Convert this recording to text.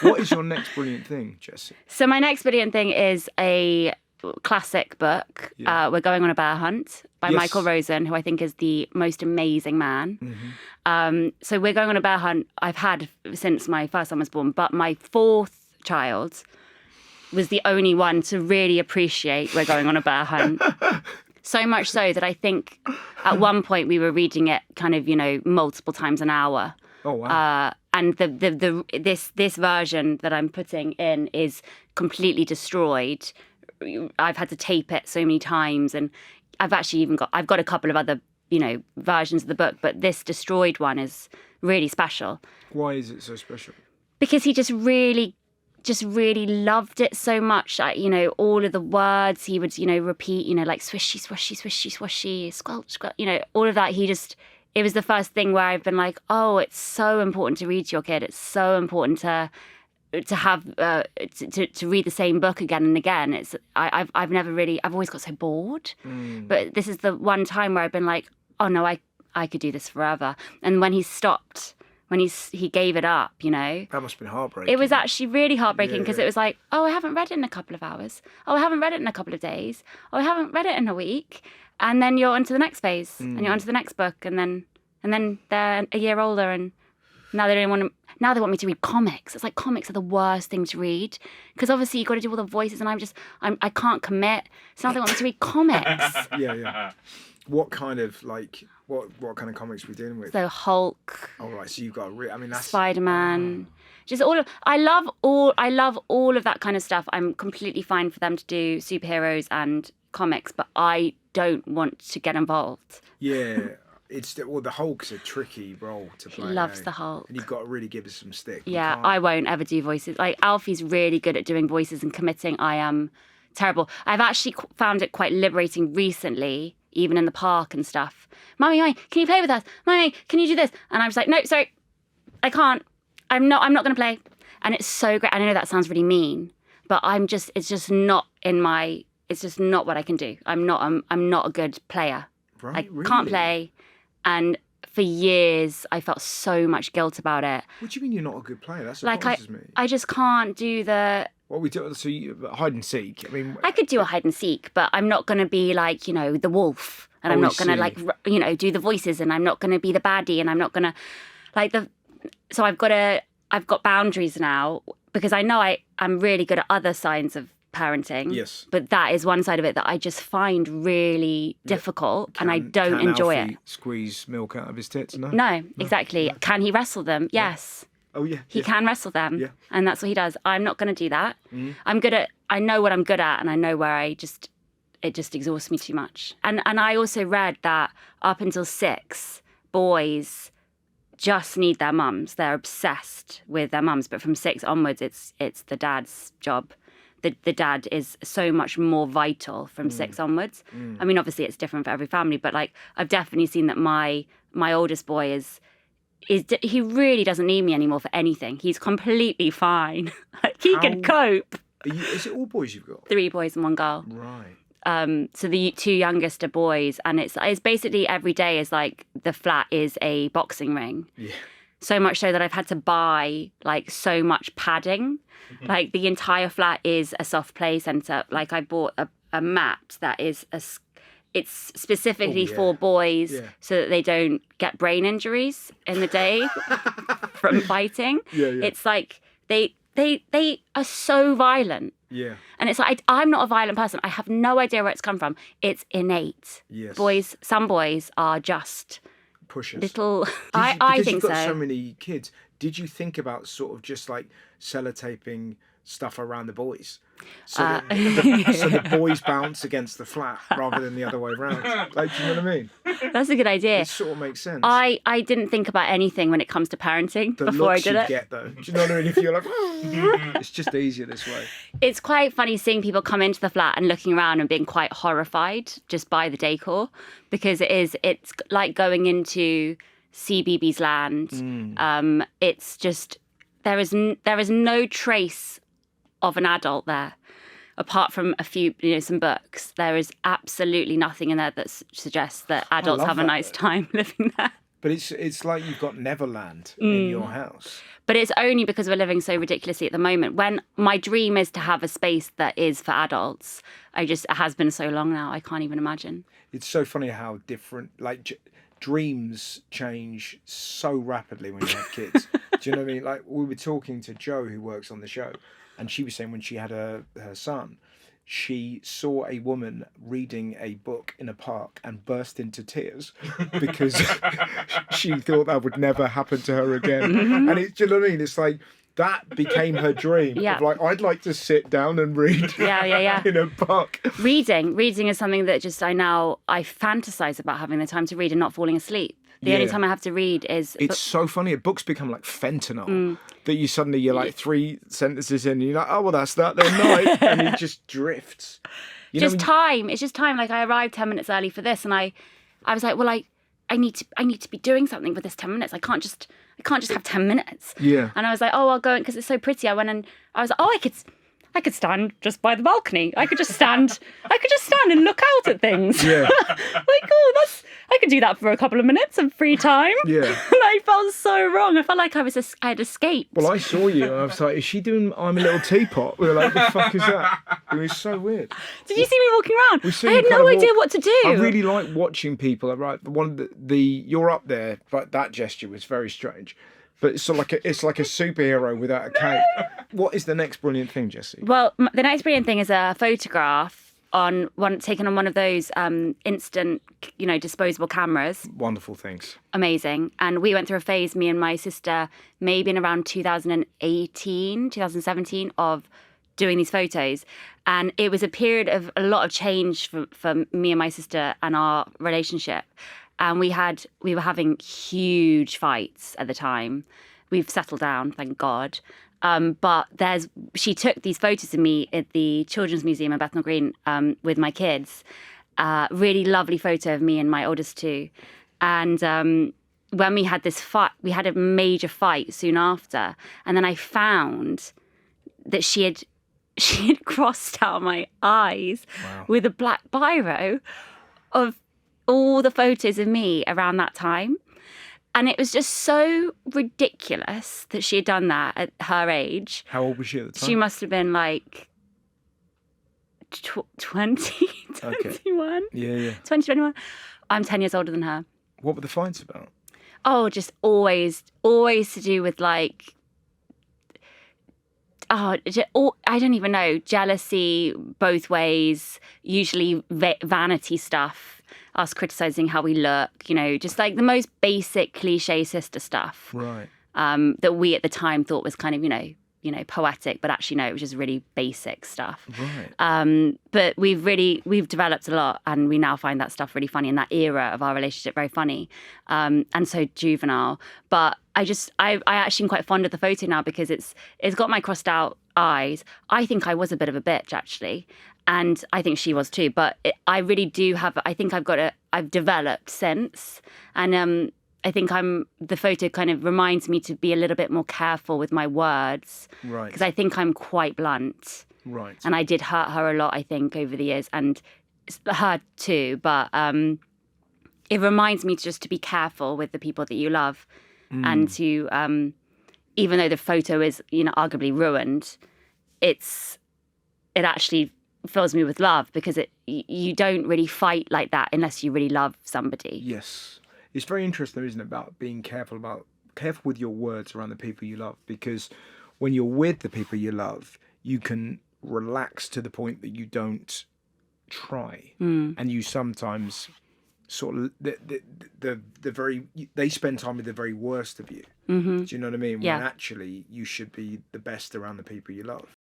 What is your next brilliant thing, Jessie? So my next brilliant thing is a classic book. Yeah. We're Going on a Bear Hunt by Michael Rosen, who I think is the most amazing man. So We're Going on a Bear Hunt I've had since my first son was born, but my fourth child was the only one to really appreciate We're Going on a Bear Hunt. So much so that I think at one point we were reading it kind of, multiple times an hour. Oh, wow. And this version that I'm putting in is completely destroyed. I've had to tape it so many times, and I've got a couple of other, versions of the book, but this destroyed one is really special. Why is it so special? Because he just really loved it so much. All of the words he would, repeat, like swishy, swishy, swishy, swishy, squelch, squelch, all of that. It was the first thing where I've been like, oh, it's so important to read to your kid. It's so important to have to read the same book again and again. I've always got so bored. But this is the one time where I've been like, oh no, I could do this forever. And when he stopped, when he gave it up, That must have been heartbreaking. it was actually really heartbreaking because it was like, oh, I haven't read it in a couple of hours. Oh, I haven't read it in a couple of days. Oh, I haven't read it in a week. And then you're on to the next phase and you're on to the next book. And then they're a year older and now they want me to read comics. It's like comics are the worst thing to read because obviously you've got to do all the voices and I can't commit. So now they want me to read comics. Yeah. What kind of what kind of comics are we dealing with? So Hulk. Oh, right. So you've got that's Spider-Man. Just I love all of that kind of stuff. I'm completely fine for them to do superheroes and comics, but I don't want to get involved. Yeah. The Hulk's a tricky role to play. He loves the Hulk. And you've got to really give us some stick. Yeah, I won't ever do voices. Like, Alfie's really good at doing voices and committing. I am terrible. I've actually found it quite liberating recently, even in the park and stuff. Mummy, can you play with us? Mummy, can you do this? And I was like, no, sorry, I can't. I'm not going to play. And it's so great. I know that sounds really mean, but it's just not what I can do. I'm not a good player. Right, I can't play. And for years, I felt so much guilt about it. What do you mean you're not a good player? That surprises me. I just can't do the... What we do, so hide and seek. I mean, I could do a hide and seek, but I'm not going to be like, the wolf. And I'm not going to do the voices, and I'm not going to be the baddie, and I'm not going to so I've got boundaries now because I know I'm really good at other signs of parenting. Yes. But that is one side of it that I just find really difficult and I don't enjoy it. Squeeze milk out of his tits? No, exactly. No. Can he wrestle them? Yes. Oh, yeah. He can wrestle them. Yeah. And that's what he does. I'm not going to do that. I know what I'm good at and I know where it just exhausts me too much. And I also read that up until 6, boys just need their mums. They're obsessed with their mums. But from 6 onwards, it's the dad's job. The dad is so much more vital from 6 onwards. I mean, obviously it's different for every family, but I've definitely seen that my oldest boy he really doesn't need me anymore for anything. He's completely fine. He can cope. Is it all boys you've got? 3 boys and 1 girl. Right. So the 2 youngest are boys, and it's basically every day is like the flat is a boxing ring. Yeah. So much so that I've had to buy so much padding. Like the entire flat is a soft play centre. Like I bought a mat that is it's specifically for boys so that they don't get brain injuries in the day from fighting. Yeah. It's like they are so violent. Yeah. And it's like I'm not a violent person. I have no idea where it's come from. It's innate. Yes. Some boys are just pushers. Little. I think so. Because you've got so many kids. Did you think about sort of just sellotaping stuff around the boys? So the boys bounce against the flat rather than the other way around. Do you know what I mean? That's a good idea. It sort of makes sense. I didn't think about anything when it comes to parenting before I did it. Get though. Do you know what I mean? If you're like, it's just easier this way. It's quite funny seeing people come into the flat and looking around and being quite horrified just by the decor, because it's like going into CBeebies land. It's just there is no trace of an adult there, apart from a few, some books. There is absolutely nothing in there that suggests that adults have a nice time living there. But it's like you've got Neverland in your house. But it's only because we're living so ridiculously at the moment. When my dream is to have a space that is for adults, it has been so long now, I can't even imagine. It's so funny how different, like, dreams change so rapidly when you have kids. Do you know what I mean? Like, we were talking to Jo, who works on the show, and she was saying when she had her son, she saw a woman reading a book in a park and burst into tears because she thought that would never happen to her again. And do you know what I mean? It's like, that became her dream. Yeah. Of like, I'd like to sit down and read in a park. Reading is something that just I fantasize about, having the time to read and not falling asleep. The only time I have to read is... It's so funny. Books become like fentanyl. That you're like 3 sentences in and you're like, oh, well, that's that then night. And it just drifts. It's just time. Like, I arrived 10 minutes early for this, and I was like, well, I need to be doing something with this 10 minutes. I can't just have 10 minutes. Yeah. And I was like, oh, I'll go in because it's so pretty. I went and I was like, oh, I could stand just by the balcony. I could just stand and look out at things. Yeah. I could do that for a couple of minutes of free time. Yeah. And I felt so wrong. I felt like I had escaped. Well, I saw you and I was like, is she doing I'm a Little Teapot? We were like, the fuck is that? It was so weird. Did you see me walking around? I had no idea what to do. I really like watching people. Right, one of the you're up there, but that gesture was very strange. But it's like a superhero without a cape. What is the next brilliant thing, Jessie? Well, the next brilliant thing is a photograph taken on one of those instant, disposable cameras. Wonderful things. Amazing. And we went through a phase, me and my sister, maybe in around 2018, 2017, of doing these photos. And it was a period of a lot of change for me and my sister and our relationship. And we were having huge fights at the time. We've settled down, thank God. But she took these photos of me at the Children's Museum in Bethnal Green with my kids. Really lovely photo of me and my oldest two. And when we had this fight, we had a major fight soon after. And then I found that she had crossed out my eyes with a black biro of all the photos of me around that time. And it was just so ridiculous that she had done that at her age. How old was she at the time? She must have been like 20, 21. Yeah. 20, 21. I'm 10 years older than her. What were the fights about? Oh, just always to do with like... I don't even know. Jealousy both ways, usually vanity stuff, us criticising how we look, just like the most basic cliche sister stuff. Right. That we at the time thought was kind of, poetic, but actually no, it was just really basic stuff. Right. But we've developed a lot, and we now find that stuff really funny, and that era of our relationship very funny, and so juvenile. But I actually am quite fond of the photo now because it's got my crossed out eyes. I think I was a bit of a bitch actually, and I think she was too. But I really do have. I think I've developed since, and I think the photo kind of reminds me to be a little bit more careful with my words. Right. Because I think I'm quite blunt. Right. And I did hurt her a lot, I think, over the years, and her too. But it reminds me just to be careful with the people that you love, and to, even though the photo is, arguably ruined, it actually fills me with love, because you don't really fight like that unless you really love somebody. Yes. It's very interesting, isn't it, about being careful with your words around the people you love, because when you're with the people you love, you can relax to the point that you don't try, and you sometimes sort of they spend time with the very worst of you. Do you know what I mean? Yeah. When actually you should be the best around the people you love.